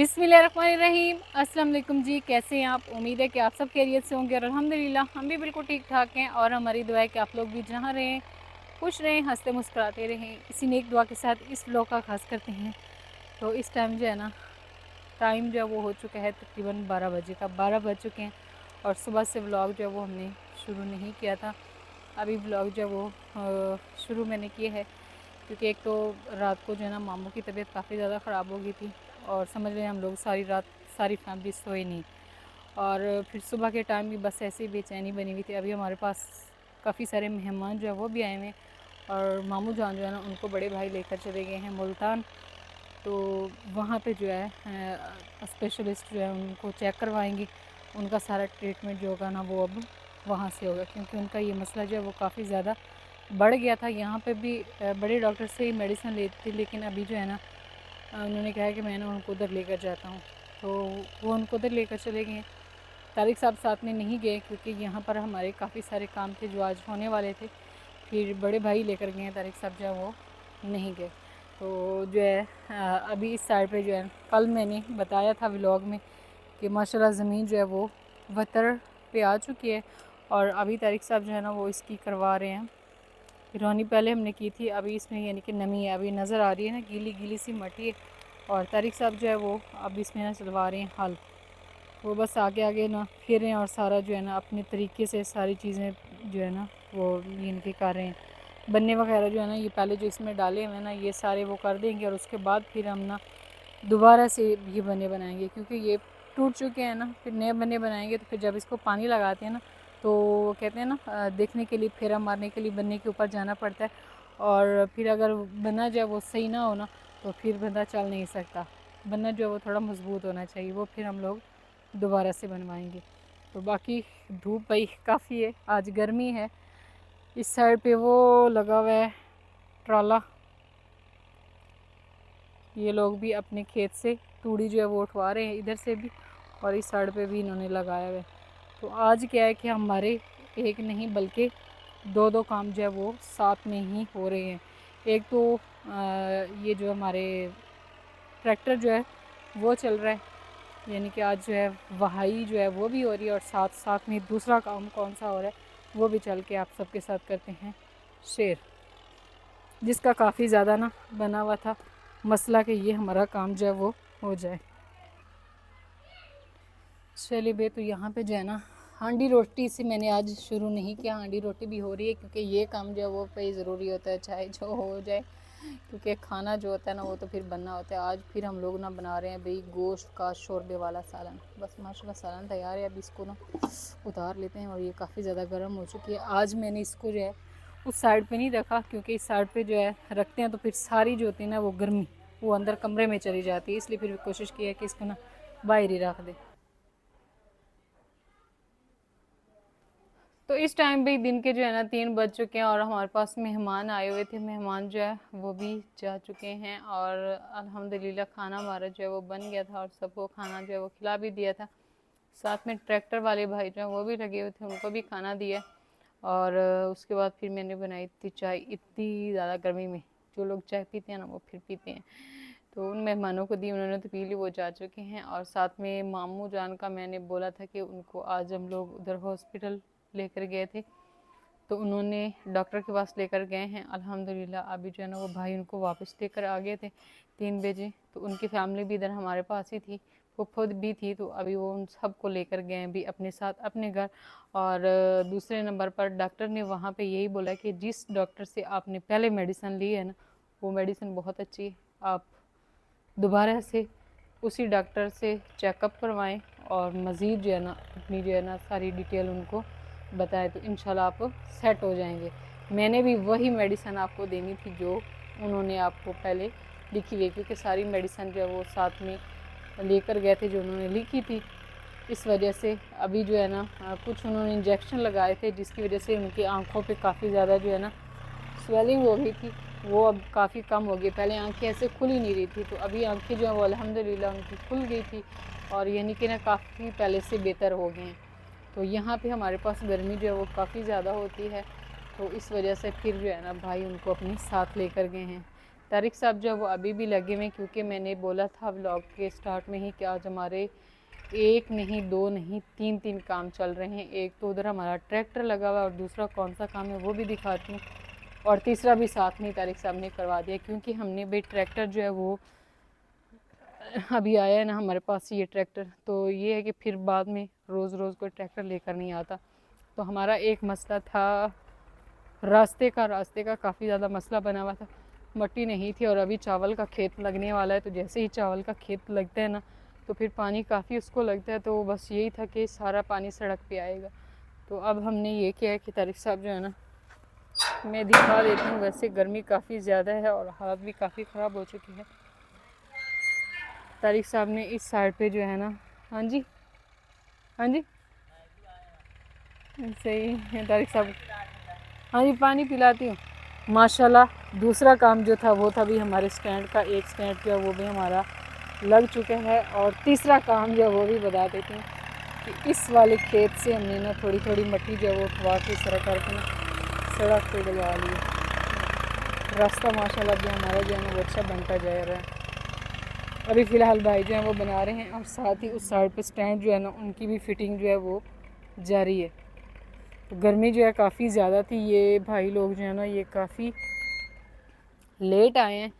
बिस्मिल्लाहिर्रहमानिर्रहीम। अस्सलाम वालेकुम जी, कैसे हैं आप? उम्मीद है कि आप सब खैरियत से होंगे और अल्हम्दुलिल्लाह हम भी बिल्कुल ठीक ठाक हैं। और हमारी दुआ है कि आप लोग भी जहाँ रहें खुश रहें, हंसते मुस्कुराते रहें। इसी नेक दुआ के साथ इस व्लॉग का आगाज़ करते हैं। तो इस टाइम जो है ना, टाइम जो है वो हो चुका है तकरीबन 12 बजे का, 12 बज चुके हैं। और सुबह से व्लॉग जो है वो हमने शुरू नहीं किया था। अभी व्लॉग जो है वो शुरू मैंने किया है, क्योंकि एक तो रात को जो है ना मामू की तबीयत काफ़ी ज़्यादा ख़राब हो गई थी और समझ रहे हैं हम लोग सारी रात सारी फैमिली सोए नहीं। और फिर सुबह के टाइम भी बस ऐसे ही बेचैनी बनी हुई थी। अभी हमारे पास काफ़ी सारे मेहमान जो है वो भी आए हुए हैं और मामू जान जो है ना उनको बड़े भाई लेकर चले गए हैं मुल्तान। तो वहाँ पे जो है स्पेशलिस्ट जो है उनको चेक करवाएंगे। उनका सारा ट्रीटमेंट जो होगा ना वो अब वहाँ से होगा, क्योंकि उनका ये मसला जो है वो काफ़ी ज़्यादा बढ़ गया था। यहाँ पे भी बड़े डॉक्टर से ही मेडिसिन लेती थी, लेकिन अभी जो है ना उन्होंने कहा कि मैं ना उनको उधर लेकर जाता हूँ। तो वो उनको उधर लेकर चले गए। तारिक साहब साथ में नहीं गए, क्योंकि यहाँ पर हमारे काफ़ी सारे काम थे जो आज होने वाले थे। फिर बड़े भाई लेकर गए, तारिक साहब जो है वो नहीं गए। तो जो है अभी इस साइड पे जो है कल मैंने बताया था व्लॉग में कि माशाल्लाह ज़मीन जो है वो वतर पे आ चुकी है। और अभी तारिक साहब जो है ना वो इसकी करवा रहे हैं। रोनी पहले हमने की थी, अभी इसमें यानी कि नमी है, अभी नज़र आ रही है ना गीली गीली सी मट्टी है। और तारिक साहब जो है वो अब इसमें ना चलवा रहे हैं हल। वो बस आगे आगे ना फिर रहे हैं और सारा जो है ना अपने तरीके से सारी चीज़ें जो है ना वो इनके कर रहे हैं। बन्ने वगैरह जो है ना ये पहले जो इसमें डाले हुए हैं ना ये सारे वो कर देंगे और उसके बाद फिर हम ना दोबारा से ये बन्ने बनाएंगे, क्योंकि ये टूट चुके हैं ना। फिर नए बन्ने बनाएंगे तो फिर जब इसको पानी लगाते हैं ना तो कहते हैं ना देखने के लिए फेरा मारने के लिए बन्ने के ऊपर जाना पड़ता है। और फिर अगर बन्ना जो है वो सही ना हो ना तो फिर बंदा चल नहीं सकता। बन्ना जो है वो थोड़ा मजबूत होना चाहिए, वो फिर हम लोग दोबारा से बनवाएंगे। तो बाकी धूप भाई काफ़ी है, आज गर्मी है। इस साइड पे वो लगा हुआ है ट्राला, ये लोग भी अपने खेत से तूड़ी जो है वो उठवा रहे हैं इधर से भी, और इस साइड पे भी इन्होंने लगाया हुआ है। तो आज क्या है कि हमारे एक नहीं बल्कि दो दो काम जो है वो साथ में ही हो रहे हैं। एक तो ये जो हमारे ट्रैक्टर जो है वो चल रहा है, यानी कि आज जो है वहाई जो है वो भी हो रही है, और साथ साथ में दूसरा काम कौन सा हो रहा है वो भी चल के आप सबके साथ करते हैं शेयर, जिसका काफ़ी ज़्यादा ना बना हुआ था मसला कि ये हमारा काम जो है वो हो जाए। चलिए बे, तो यहाँ पे जो है ना हांडी रोटी से मैंने आज शुरू नहीं किया। हांडी रोटी भी हो रही है, क्योंकि ये काम जो है वो पे ज़रूरी होता है, चाहे जो हो जाए, क्योंकि खाना जो होता है ना वो तो फिर बनना होता है। आज फिर हम लोग ना बना रहे हैं भाई गोश्त का शोरबे वाला सालन। बस माशाल्लाह सालन तैयार है, अब इसको ना उतार लेते हैं। और ये काफ़ी ज़्यादा गर्म हो चुकी है। आज मैंने इसको जो है उस साइड पे नहीं रखा, क्योंकि इस साइड पे जो है रखते हैं तो फिर सारी जो होती है ना वो गर्मी वो अंदर कमरे में चली जाती है, इसलिए फिर कोशिश की है कि इसको ना बाहर ही रख दे। तो इस टाइम भी दिन के जो है ना 3 बज चुके हैं और हमारे पास मेहमान आए हुए थे। मेहमान जो है वो भी जा चुके हैं और अल्हम्दुलिल्लाह खाना हमारा जो है वो बन गया था और सबको खाना जो है वो खिला भी दिया था। साथ में ट्रैक्टर वाले भाई जो हैं वो भी लगे हुए थे, उनको भी खाना दिया। और उसके बाद फिर मैंने बनाई थी चाय। इतनी ज़्यादा गर्मी में जो लोग चाय पीते हैं ना वो फिर पीते हैं, तो उन मेहमानों को दी, उन्होंने तो पी ली, वो जा चुके हैं। और साथ में मामू जान का मैंने बोला था कि उनको आज हम लोग उधर हॉस्पिटल लेकर गए थे, तो उन्होंने डॉक्टर के पास लेकर गए हैं अल्हम्दुलिल्लाह। अभी जो है ना वो भाई उनको वापस लेकर आ गए थे 3 बजे। तो उनकी फैमिली भी इधर हमारे पास ही थी, फुफ्फो भी थी, तो अभी वो उन सबको लेकर गए हैं भी अपने साथ अपने घर। और दूसरे नंबर पर डॉक्टर ने वहाँ पे यही बोला कि जिस डॉक्टर से आपने पहले मेडिसिन ली है ना वो मेडिसिन बहुत अच्छी है, आप दोबारा से उसी डॉक्टर से चेकअप करवाएं और मज़ीद जो है ना अपनी जो है ना सारी डिटेल उनको बताएं, तो इंशाल्लाह आप सेट हो जाएंगे। मैंने भी वही मेडिसिन आपको देनी थी जो उन्होंने आपको पहले लिखी हुई, क्योंकि सारी मेडिसिन जो है वो साथ में लेकर गए थे जो उन्होंने लिखी थी। इस वजह से अभी जो है ना कुछ उन्होंने इंजेक्शन लगाए थे जिसकी वजह से उनकी आँखों पे काफ़ी ज़्यादा जो है ना स्वेलिंग हो गई थी, वो अब काफ़ी कम हो गई। पहले आंखें ऐसे खुल ही नहीं रही थी, तो अभी आंखें जो है वो अल्हम्दुलिल्लाह उनकी खुल गई थी और यानी कि ना काफ़ी पहले से बेहतर हो गए हैं। तो यहाँ पे हमारे पास गर्मी जो है वो काफ़ी ज़्यादा होती है, तो इस वजह से फिर जो है ना भाई उनको अपने साथ लेकर गए हैं। तारिक साहब जो है वो अभी भी लगे हुए हैं, क्योंकि मैंने बोला था व्लॉग के स्टार्ट में ही कि आज हमारे एक नहीं दो नहीं तीन काम चल रहे हैं। एक तो उधर हमारा ट्रैक्टर लगा हुआ है और दूसरा कौन सा काम है वो भी दिखाती हूँ, और तीसरा भी साथ में तारिक साहब ने करवा दिया, क्योंकि हमने भाई ट्रैक्टर जो है वो अभी आया है ना हमारे पास ये ट्रैक्टर, तो ये है कि फिर बाद में रोज़ रोज़ कोई ट्रैक्टर लेकर नहीं आता। तो हमारा एक मसला था रास्ते का काफ़ी ज़्यादा मसला बना हुआ था, मट्टी नहीं थी और अभी चावल का खेत लगने वाला है। तो जैसे ही चावल का खेत लगता है ना तो फिर पानी काफ़ी उसको लगता है, तो बस यही था कि सारा पानी सड़क पे आएगा। तो अब हमने ये किया है कि तारिक साहब जो है ना, मैं दिखा देती हूँ। वैसे गर्मी काफ़ी ज़्यादा है और हालत भी काफ़ी ख़राब हो चुकी है। तारिक साहब ने इस साइड पे जो है ना, हाँ जी हाँ जी सही है तारिक साहब, हाँ जी पानी पिलाती हूँ। माशाल्लाह दूसरा काम जो था वो था भी हमारे स्टैंड का, एक स्टैंड जो है वो भी हमारा लग चुका है। और तीसरा काम जो है वो भी बता देती हूँ कि इस वाले खेत से हमने ना थोड़ी थोड़ी मिट्टी जो है वो उठवा के सड़क करके ना सड़क पे डलवा ली। रास्ता माशाल्लाह भी हमारा जो है ना वो अच्छा बनता जा रहा है। अभी फ़िलहाल भाई जो है वो बना रहे हैं और साथ ही उस साइड पे स्टैंड जो है ना उनकी भी फिटिंग जो है वो जारी है। तो गर्मी जो है काफ़ी ज़्यादा थी। ये भाई लोग जो है ना ये काफ़ी लेट आए हैं,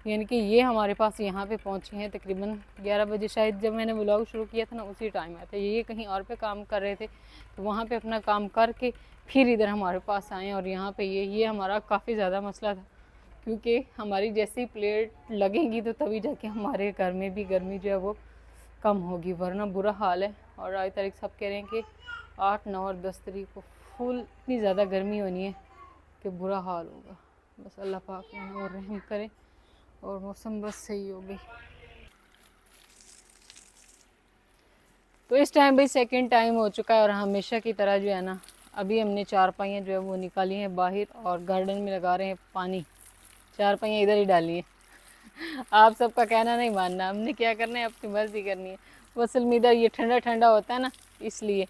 यानी कि ये हमारे पास यहाँ पे पहुँचे हैं तकरीबन 11 बजे। शायद जब मैंने व्लॉग शुरू किया था ना उसी टाइम आया था। ये कहीं और पे काम कर रहे थे, तो वहाँ पे अपना काम करके फिर इधर हमारे पास आए। और यहाँ पे ये हमारा काफ़ी ज़्यादा मसला था, क्योंकि हमारी जैसी प्लेट लगेंगी तो तभी जाके हमारे घर में भी गर्मी जो है वो कम होगी, वरना बुरा हाल है। और आज तारीख सब कह रहे हैं कि 8, 9 और 10 तारीख को फुल इतनी ज़्यादा गर्मी होनी है कि बुरा हाल होगा। बस अल्लाह पाक और रहम करे और मौसम बस सही हो गई। तो इस टाइम भाई सेकंड टाइम हो चुका है और हमेशा की तरह जो है ना अभी हमने चारपाइयाँ जो है वो निकाली हैं बाहर और गार्डन में लगा रहे हैं पानी। चारपाइयाँ इधर ही डाली हैं। आप सबका कहना नहीं मानना, हमने क्या करना है अपनी मर्जी करनी है। असल में इधर ये ठंडा ठंडा होता है ना, इसलिए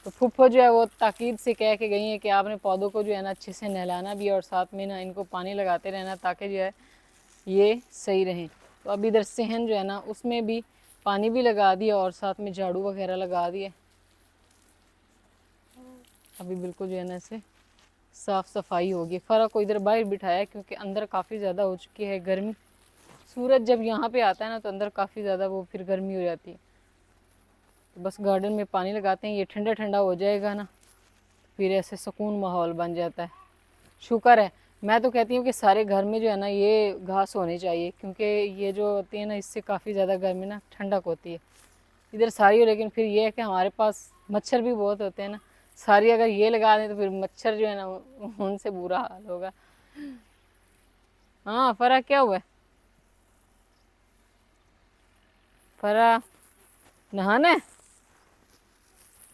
तो फुफ्फो जो है वो ताकीद से कह के गई है कि आपने पौधों को जो है ना अच्छे से नहलाना भी और साथ में ना इनको पानी लगाते रहना ताकि जो है ये सही रहें। तो अब इधर सहन जो है ना उसमें भी पानी भी लगा दिया और साथ में झाड़ू वगैरह लगा दिए। अभी बिल्कुल जो है ना इसे साफ़ सफाई होगी। फ़र्क को इधर बाहर बिठाया क्योंकि अंदर काफ़ी ज़्यादा हो चुकी है गर्मी। सूरज जब यहाँ पे आता है ना तो अंदर काफ़ी ज़्यादा वो फिर गर्मी हो जाती है। तो बस गार्डन में पानी लगाते हैं, ये ठंडा ठंडा हो जाएगा ना फिर ऐसे सुकून माहौल बन जाता है। शुक्र है, मैं तो कहती हूँ कि सारे घर में जो है ना ये घास होनी चाहिए, क्योंकि ये जो होती है ना इससे काफ़ी ज़्यादा गर्मी ना ठंडक होती है। इधर सारी हो, लेकिन फिर ये है कि हमारे पास मच्छर भी बहुत होते हैं ना, सारी अगर ये लगा दें तो फिर मच्छर जो है ना उनसे बुरा हाल होगा। हाँ फरा क्या हुआ है? फरा नहाना है।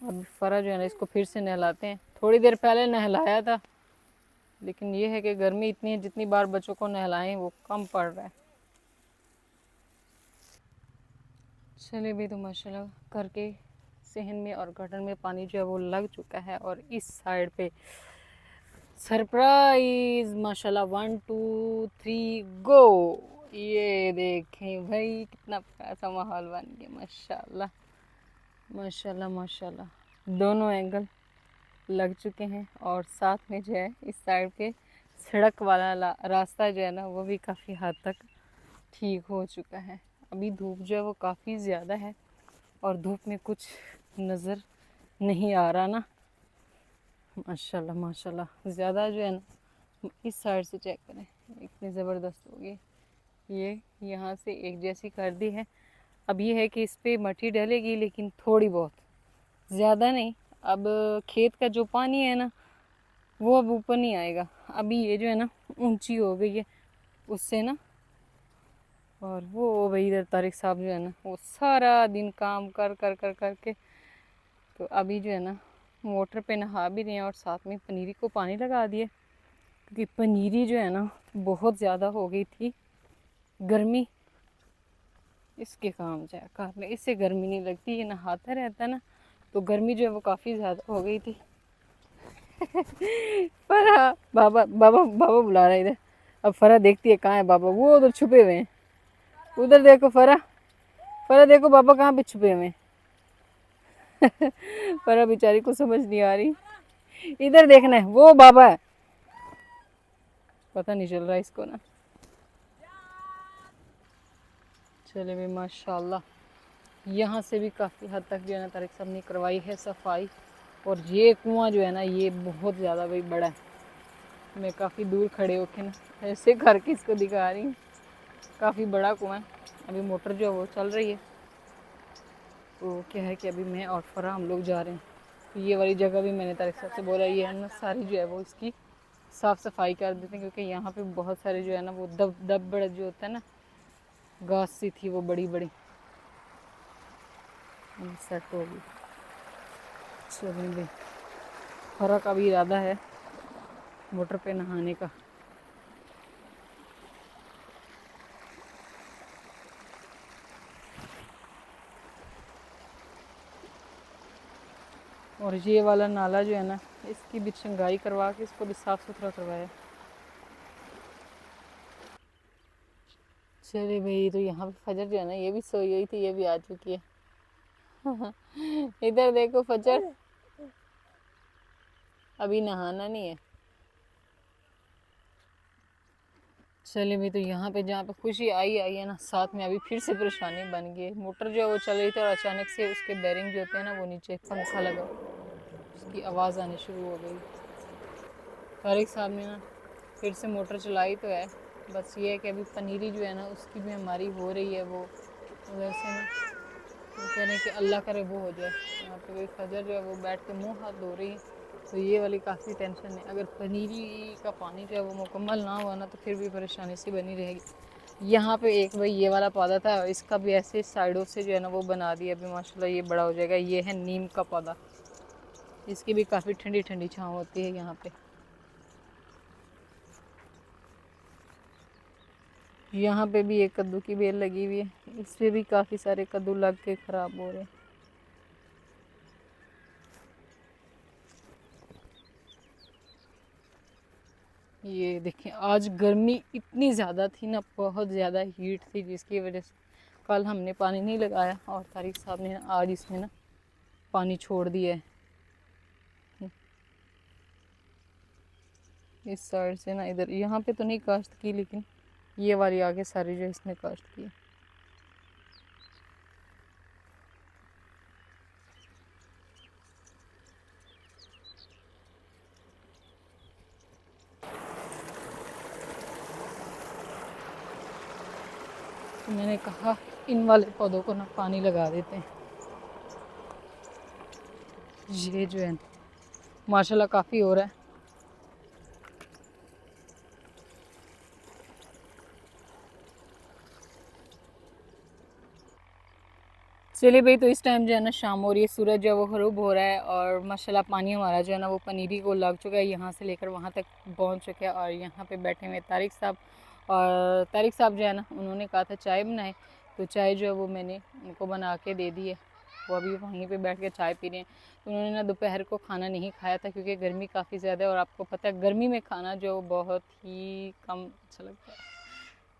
अब फरा जो है ना इसको फिर से नहलाते हैं। थोड़ी देर पहले नहलाया था, लेकिन ये है कि गर्मी इतनी है जितनी बार बच्चों को नहलाएं वो कम पड़ रहा है। चले भी तो माशाल्लाह करके सहन में और गार्डन में पानी जो है वो लग चुका है। और इस साइड पे सरप्राइज माशाल्लाह 1 2 3 गो। ये देखें भाई कितना प्यारा सा माहौल बन गया माशाल्लाह माशाल्लाह माशाल्लाह। दोनों एंगल लग चुके हैं और साथ में जो है इस साइड पे सड़क वाला रास्ता जो है ना वो भी काफ़ी हद तक ठीक हो चुका है। अभी धूप जो है वो काफ़ी ज़्यादा है और धूप में कुछ नज़र नहीं आ रहा ना। माशाल्लाह माशाल्लाह ज़्यादा जो है ना इस साइड से चेक करें इतनी ज़बरदस्त होगी। ये यहाँ से एक जैसी कर दी है। अब ये है कि इस पर मट्टी डलेगी लेकिन थोड़ी बहुत, ज़्यादा नहीं। अब खेत का जो पानी है ना वो अब ऊपर नहीं आएगा। अभी ये जो है ना ऊंची हो गई है उससे ना। और वो भाई इधर तारिक साहब जो है ना वो सारा दिन काम कर कर कर करके तो अभी जो है ना मोटर पे नहा भी रहे हैं और साथ में पनीरी को पानी लगा दिए, क्योंकि पनीरी जो है ना बहुत ज़्यादा हो गई थी गर्मी। इसके काम जाए करने, इससे गर्मी नहीं लगती, ये नहाता रहता ना तो गर्मी जो है वो काफ़ी ज़्यादा हो गई थी। पर हाँ बाबा बाबा बाबा बुला रहा है इधर। अब फरा देखती है कहाँ है बाबा, वो उधर छुपे हुए हैं। उधर देखो फरा, फरा देखो बाबा कहाँ पे छुपे हुए हैं। फरा बेचारी को समझ नहीं आ रही, इधर देखना है, वो बाबा है, पता नहीं चल रहा इसको ना। चले भाई माशाल्लाह, यहाँ से भी काफ़ी हद तक जो है ना तारिक साहब ने करवाई है सफाई। और ये कुआं जो है ना ये बहुत ज़्यादा भाई बड़ा है। मैं काफ़ी दूर खड़े होके ना ऐसे करके इसको दिखा रही हूँ, काफ़ी बड़ा कुआं है। अभी मोटर जो है वो चल रही है। तो क्या है कि अभी मैं और फरा हम लोग जा रहे हैं। तो ये वाली जगह भी मैंने तारिक साहब से बोला ये है ना सारी जो है वो इसकी साफ़ सफाई कर देते हैं, क्योंकि यहाँ पे बहुत सारे जो है ना वो दब बड़ा जो होता है ना, घास सी थी वो बड़ी बड़ी सेट हो गई। चलिए भाई, फरा का भी इरादा है मोटर पे नहाने का। और ये वाला नाला जो है ना इसकी भी चंगाई करवा के इसको भी साफ़ सुथरा करवाया। चलिए भाई, तो यहाँ पे फजर जो है ना ये भी सोई हुई थी, ये भी आ चुकी है। इधर देखो फजर, अभी नहाना नहीं है। चलिए भाई, तो यहाँ पे जहाँ पे खुशी आई है ना, साथ में अभी फिर से परेशानी बन गई। मोटर जो है वो चल रही थी और अचानक से उसके बेरिंग जो होते हैं ना वो नीचे पंखा लगा, उसकी आवाज़ आनी शुरू हो गई। तारिक साहब ने ना फिर से मोटर चलाई तो है, बस ये है कि अभी पनीरी जो है ना उसकी भी हमारी हो रही है वो उधर से ना, वो कह रहे हैं कि अल्लाह करे वो हो जाए। यहाँ पे कोई फजर जो है वो बैठ के मुँह हाथ धो रही है, तो ये वाली काफ़ी टेंशन है। अगर पनीरी का पानी जो है वो मुकम्मल ना हुआ ना तो फिर भी परेशानी सी बनी रहेगी। यहाँ पे एक भाई ये वाला पौधा था, इसका भी ऐसे साइडों से जो है ना वो बना दिया, अभी माशाल्लाह ये बड़ा हो जाएगा। ये है नीम का पौधा, इसकी भी काफ़ी ठंडी ठंडी छाँव होती है यहाँ पे। यहाँ पे भी एक कद्दू की बेल लगी हुई है, इस पे भी काफ़ी सारे कद्दू लग के ख़राब हो रहे हैं। ये देखें, आज गर्मी इतनी ज़्यादा थी ना, बहुत ज़्यादा हीट थी, जिसकी वजह से कल हमने पानी नहीं लगाया और तारिक साहब ने आज इसमें ना पानी छोड़ दिया है। इस साइड से ना, इधर यहाँ पे तो नहीं काश्त की, लेकिन ये वाली आगे सारी जो इसमें काश्त की। तो मैंने कहा इन वाले पौधों को ना पानी लगा देते हैं। ये जो है माशाल्लाह काफ़ी हो रहा है। चलिए भाई, तो इस टाइम जो है ना शाम हो रही है, सूरज जो है वो ग़रूब हो रहा है और माशाल्लाह पानी हमारा जो है ना वो पनीरी को लग चुका है, यहाँ से लेकर वहाँ तक पहुँच चुका है। और यहाँ पे बैठे हुए तारिक साहब, और तारिक साहब जो है ना उन्होंने कहा था चाय बनाए, तो चाय जो है वो मैंने उनको बना के दे दी है। वो अभी वहीं पर बैठ के चाय पी रहे हैं। तो उन्होंने ना दोपहर को खाना नहीं खाया था, क्योंकि गर्मी काफ़ी ज़्यादा है और आपको पता है गर्मी में खाना जो बहुत ही कम अच्छा लगता है,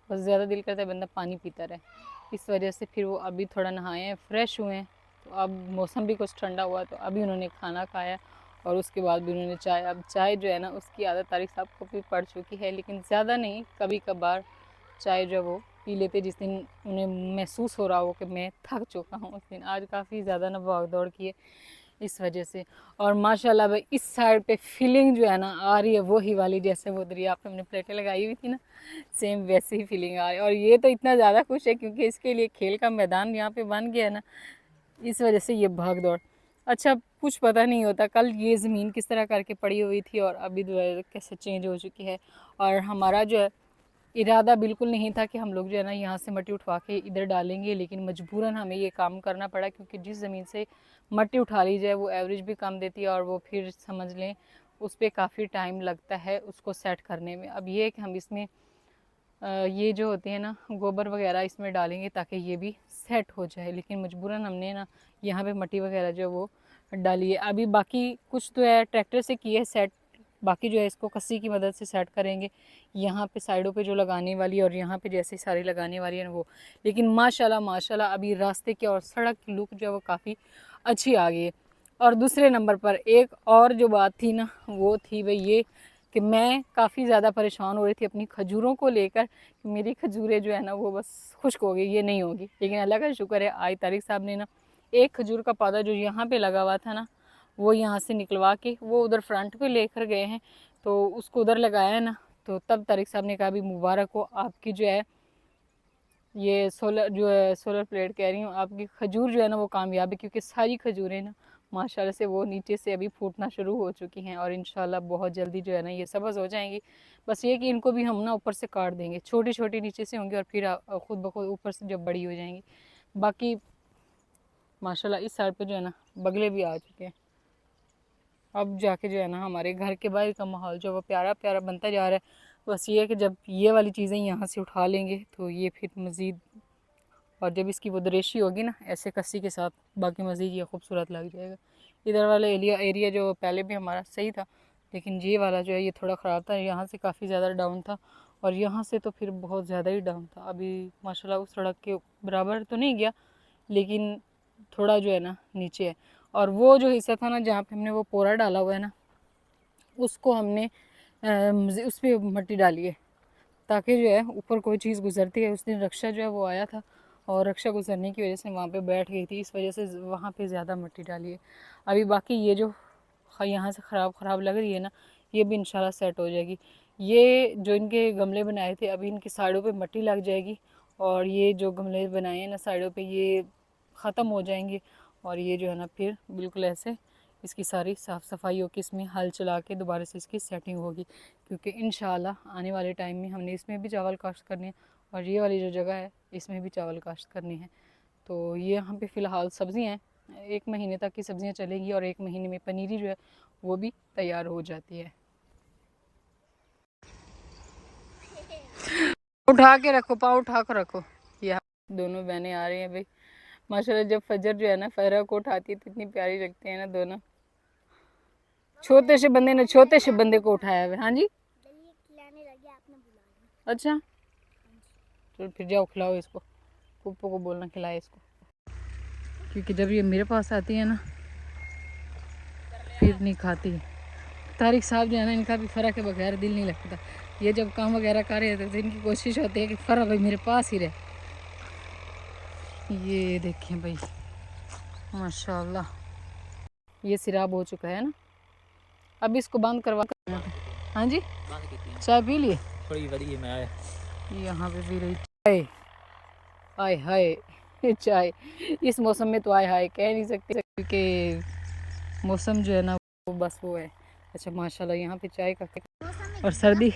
बस ज़्यादा दिल करता है बंदा पानी पीता रहे। इस वजह से फिर वो अभी थोड़ा नहाए हैं, फ्रेश हुए हैं, तो अब मौसम भी कुछ ठंडा हुआ, तो अभी उन्होंने खाना खाया और उसके बाद भी उन्होंने चाय। अब चाय जो है ना उसकी आदत तारिक साहब को भी पड़ चुकी है, लेकिन ज़्यादा नहीं, कभी कभार चाय जो वो पी लेते जिस दिन उन्हें महसूस हो रहा हो कि मैं थक चुका हूँ उस दिन। आज काफ़ी ज़्यादा ना भाग दौड़ की है इस वजह से। और माशाल्लाह भाई इस साइड पे फीलिंग जो है ना आ रही है वो ही वाली, जैसे वो दरिया पे हमने प्लेटें लगाई हुई थी ना, सेम वैसी ही फीलिंग आ रही है। और ये तो इतना ज़्यादा खुश है क्योंकि इसके लिए खेल का मैदान यहाँ पे बन गया है ना, इस वजह से ये भाग दौड़। अच्छा, कुछ पता नहीं होता कल ये ज़मीन किस तरह करके पड़ी हुई थी और अभी कैसे चेंज हो चुकी है। और हमारा जो है इरादा बिल्कुल नहीं था कि हम लोग जो है ना यहाँ से मट्टी उठवा के इधर डालेंगे, लेकिन मजबूरन हमें ये काम करना पड़ा, क्योंकि जिस ज़मीन से मट्टी उठा ली जाए वो एवरेज भी कम देती है और वो फिर समझ लें उस पर काफ़ी टाइम लगता है उसको सेट करने में। अब ये है कि हम इसमें ये जो होते हैं ना गोबर वगैरह इसमें डालेंगे ताकि ये भी सेट हो जाए, लेकिन मजबूरन हमने ना यहाँ पे मट्टी वगैरह जो वो डाली है। अभी बाकी कुछ तो है ट्रैक्टर से किए सेट, बाकी जो है इसको कस्सी की मदद से सेट करेंगे, यहाँ पे साइडों पे जो लगाने वाली है और यहाँ पे जैसे सारी लगाने वाली है ना वो। लेकिन माशाल्लाह माशाल्लाह अभी रास्ते की और सड़क की लुक जो है वो काफ़ी अच्छी आ गई है। और दूसरे नंबर पर एक और जो बात थी ना वो थी भाई ये कि मैं काफ़ी ज़्यादा परेशान हो रही थी अपनी खजूरों को लेकर कि मेरी खजूरें जो है ना वो बस खुश्क हो गई, ये नहीं होगी। लेकिन अल्लाह का शुक्र है आज तारिक साहब ने ना एक खजूर का पौधा जो यहाँ पे लगा हुआ था ना वो यहाँ से निकलवा के वो उधर फ्रंट पे लेकर गए हैं, तो उसको उधर लगाया है ना। तो तब तारिक साहब ने कहा भी मुबारक हो आपकी जो है ये सोलर प्लेट कह रही हूँ, आपकी खजूर जो है ना वो कामयाब है, क्योंकि सारी खजूरें ना माशाल्लाह से वो नीचे से अभी फूटना शुरू हो चुकी हैं और इंशाल्लाह बहुत जल्दी जो है ना ये सब्ज़ हो जाएंगी। बस ये कि इनको भी हम ना ऊपर से काट देंगे, छोटी छोटी नीचे से होंगी और फिर खुद ब खुद ऊपर से जब बड़ी हो जाएंगी। बाकी माशाल्लाह इस साइड पे जो है ना बगले भी आ चुके हैं। अब जाके जो है ना हमारे घर के बाहर का माहौल जो वो प्यारा प्यारा बनता जा रहा है। बस ये है कि जब ये वाली चीज़ें यहाँ से उठा लेंगे तो ये फिर मज़ीद, और जब इसकी वो दरेशी होगी ना ऐसे कस्सी के साथ, बाकी मज़ीद ये खूबसूरत लग जाएगा। इधर वाला एरिया जो पहले भी हमारा सही था, लेकिन ये वाला जो है ये थोड़ा ख़राब था, यहाँ से काफ़ी ज़्यादा डाउन था और यहाँ से तो फिर बहुत ज़्यादा ही डाउन था। अभी माशाल्लाह उस सड़क के बराबर तो नहीं गया, लेकिन थोड़ा जो है ना नीचे है। और वो जो हिस्सा था ना जहाँ पे हमने वो पोरा डाला हुआ है ना उसको हमने उस पर मट्टी डाली है ताकि जो है ऊपर कोई चीज़ गुजरती है। उस दिन रक्षा जो है वो आया था और रक्षा गुजरने की वजह से वहाँ पे बैठ गई थी, इस वजह से वहाँ पे ज़्यादा मिट्टी डाली है। अभी बाकी ये जो यहाँ से ख़राब लग रही है ना ये भी इंशाल्लाह सेट हो जाएगी। ये जो इनके गमले बनाए थे अभी इनकी साइडों पे मिट्टी लग जाएगी और ये जो गमले बनाए हैं ना साइडों पे ये ख़त्म हो जाएंगे और ये जो है ना फिर बिल्कुल ऐसे इसकी सारी साफ़ सफाई होगी, इसमें हल चला के दोबारा से इसकी सेटिंग होगी, क्योंकि इंशाल्लाह आने वाले टाइम में हमने इसमें भी चावल काश्त करने हैं और ये वाली जो जगह है इसमें भी चावल काश्त करने हैं। तो ये यहाँ पे फ़िलहाल सब्ज़ियाँ हैं, 1 महीने तक की सब्ज़ियाँ चलेंगी और 1 महीने में पनीरी जो है वो भी तैयार हो जाती है। उठा के रखो, पाँव उठा कर रखो। यहाँ दोनों बहनें आ रही हैं भाई माशाल्लाह। जब फजर जो है ना फहरा को उठाती है तो इतनी प्यारी लगती है ना दोनों। छोटे से बंदे ने छोटे से बंदे को उठाया है। हाँ जी अच्छा चलो फिर जाओ खिलाओ इसको, पप्पू को बोलना खिलाए इसको, क्योंकि जब ये मेरे पास आती है ना फिर नहीं खाती। तारिक साहब जो है ना इनका भी फ़र्क के बगैर दिल नहीं लगता। ये जब काम वगैरह कर रहे थे तो इनकी कोशिश होती है कि फ़र्क भाई मेरे पास ही रहे। ये देखें भाई माशाल्लाह ये सिराब हो चुका है ना, अब इसको बंद करवा कर। हाँ जी चाय पी लिए थोड़ी बड़ी मैं यहाँ पे पी रही चाय। आय हाय चाय इस मौसम में तो आय हाय कह नहीं सकती क्योंकि मौसम जो है ना वो बस वो है। अच्छा माशाल्लाह यहाँ पे चाय का और सर्दी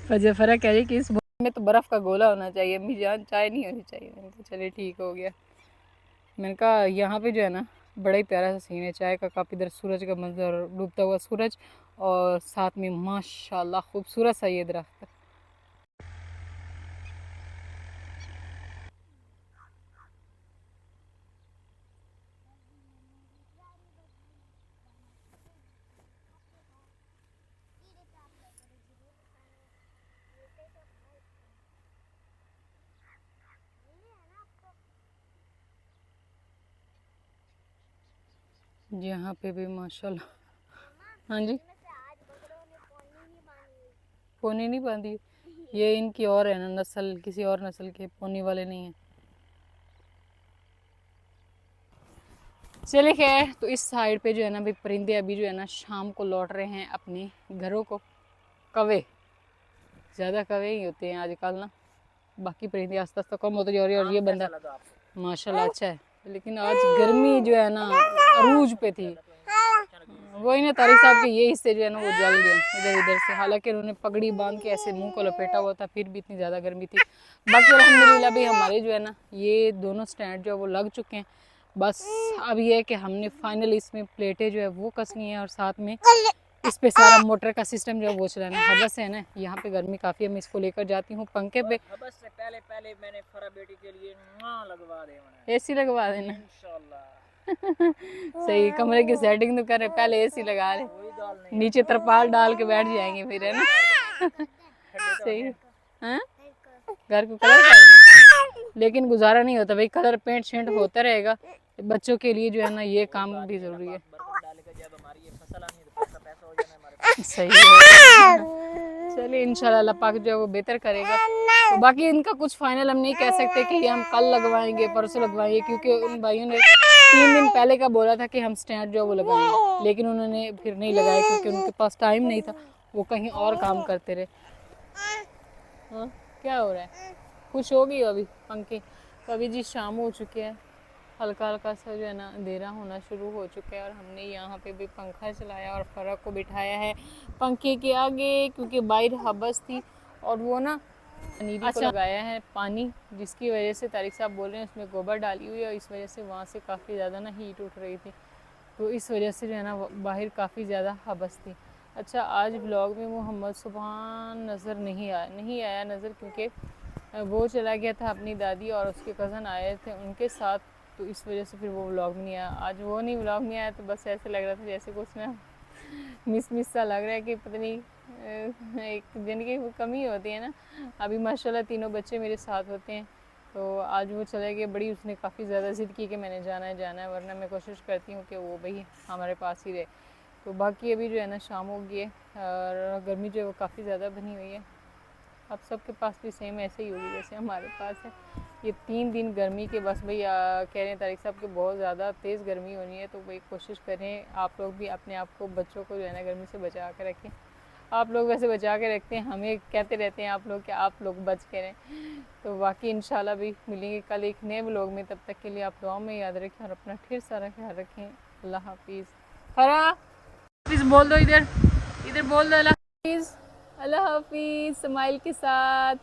फजर फर्क कह रही कि इस मौसम में तो बर्फ़ का गोला होना चाहिए, अम्मी जान चाय नहीं होनी चाहिए। मैंने कहा चले ठीक हो गया। मैंने कहा यहाँ पे जो है ना बड़ा ही प्यारा सा सीन है, चाय का कप, इधर सूरज का मंजर, डूबता हुआ सूरज और साथ में माशाल्लाह खूबसूरत सा ये दरख्त। यहाँ पे भी माशाल्लाह। हाँ जी पोनी नहीं बांधी, ये इनकी और है ना नस्ल, किसी और नस्ल के पोनी वाले नहीं है। चलिए खैर तो इस साइड पे जो है ना भाई परिंदे अभी जो है ना शाम को लौट रहे हैं अपने घरों को। कवे ज़्यादा कवे ही होते हैं आजकल ना, बाकी परिंदे आस्ता आस्ता कम होते जा रही है। और ये बंदा माशाल्लाह अच्छा है, लेकिन आज गर्मी जो है ना अरूज पे थी। वही ना तारिक साहब के ये हिस्से जो है ना वो जल गए इधर उधर से, हालांकि उन्होंने पगड़ी बांध के ऐसे मुंह को लपेटा हुआ था फिर भी इतनी ज़्यादा गर्मी थी। बाकी अल्हम्दुलिल्लाह भी हमारे जो है ना ये दोनों स्टैंड जो है वो लग चुके हैं। बस अब ये है कि हमने फाइनल इसमें प्लेटें जो है वो कसनी है और साथ में इस पे सारा मोटर का सिस्टम जो है वो चलाना है। हबस है ना यहाँ पे गर्मी काफ़ी है, मैं इसको लेकर जाती हूँ पंखे पे। हबस से पहले मैंने फरा बेटी के लिए लगवा देना, एसी लगवा देना इंशाल्लाह। सही, कमरे की सेटिंग तो करे, पहले एसी लगा ले, नीचे तरपाल डाल के बैठ जाएंगे फिर, है ना। सही। हाँ, घर को कलर करना, लेकिन गुजारा नहीं होता भाई, कलर पेंट शेंट होता रहेगा। बच्चों के लिए जो है ना ये काम भी जरूरी है। सही है। चलिए इंशाल्लाह अल्लाह पाक जो है वो बेहतर करेगा। तो बाकी इनका कुछ फाइनल हम नहीं कह सकते कि हम कल लगवाएंगे परसों लगवाएंगे, क्योंकि उन भाइयों ने 3 दिन पहले का बोला था कि हम स्टैंड जो है वो लगाएंगे, लेकिन उन्होंने फिर नहीं लगाया क्योंकि उनके पास टाइम नहीं था, वो कहीं और काम करते रहे। हाँ, क्या हो रहा है? खुश हो गई हो अभी पंखे? तो अभी जी शाम हो चुकी है, हल्का हल्का सा जो है ना अंधेरा होना शुरू हो चुका है, और हमने यहाँ पे भी पंखा चलाया और फ़रक को बिठाया है पंखे के आगे, क्योंकि बाहर हबस थी और वो ना नीली को लगाया है पानी, जिसकी वजह से तारिक साहब बोल रहे हैं उसमें गोबर डाली हुई है, और इस वजह से वहाँ से काफ़ी ज़्यादा ना हीट उठ रही थी, तो इस वजह से जो है ना बाहर काफ़ी ज़्यादा हबस थी। अच्छा, आज ब्लॉग में मोहम्मद सुबहान नज़र नहीं आया नज़र, क्योंकि वो चला गया था अपनी दादी और उसके कज़न आए थे उनके साथ, तो इस वजह से फिर वो व्लॉग नहीं आया। आज वो नहीं व्लॉग नहीं आया, तो बस ऐसे लग रहा था जैसे कुछ ना मिस सा लग रहा है कि पता नहीं एक दिन की कमी होती है ना। अभी माशाल्लाह तीनों बच्चे मेरे साथ होते हैं, तो आज वो चले गए। बड़ी उसने काफ़ी ज़्यादा ज़िद की कि मैंने जाना है, वरना मैं कोशिश करती हूँ कि वो भाई हमारे पास ही रहे। तो बाकी अभी जो है ना शाम हो गई है और गर्मी जो है वो काफ़ी ज़्यादा बनी हुई है। आप सबके पास भी सेम ऐसे ही होगी जैसे हमारे पास है। ये 3 दिन गर्मी के बस भाई कह रहे हैं तारिक साहब कि बहुत ज़्यादा तेज़ गर्मी होनी है, तो भाई कोशिश करें आप लोग भी अपने आप को, बच्चों को जो है ना गर्मी से बचा के रखें। आप लोग वैसे बचा के रखते हैं, हमें कहते रहते हैं आप लोग कि आप लोग बच के रहें। तो बाकी इंशाल्लाह भी मिलेंगे कल एक नए व्लॉग में, तब तक के लिए आप दुआ में याद रखें और अपना ढेर सारा ख्याल रखें। अल्लाह हाफिज़। फरा प्लीज़ बोल दो, इधर बोल दो अल्लाह हाफिज़। अल्लाह हाफिज़ स्माइल के साथ।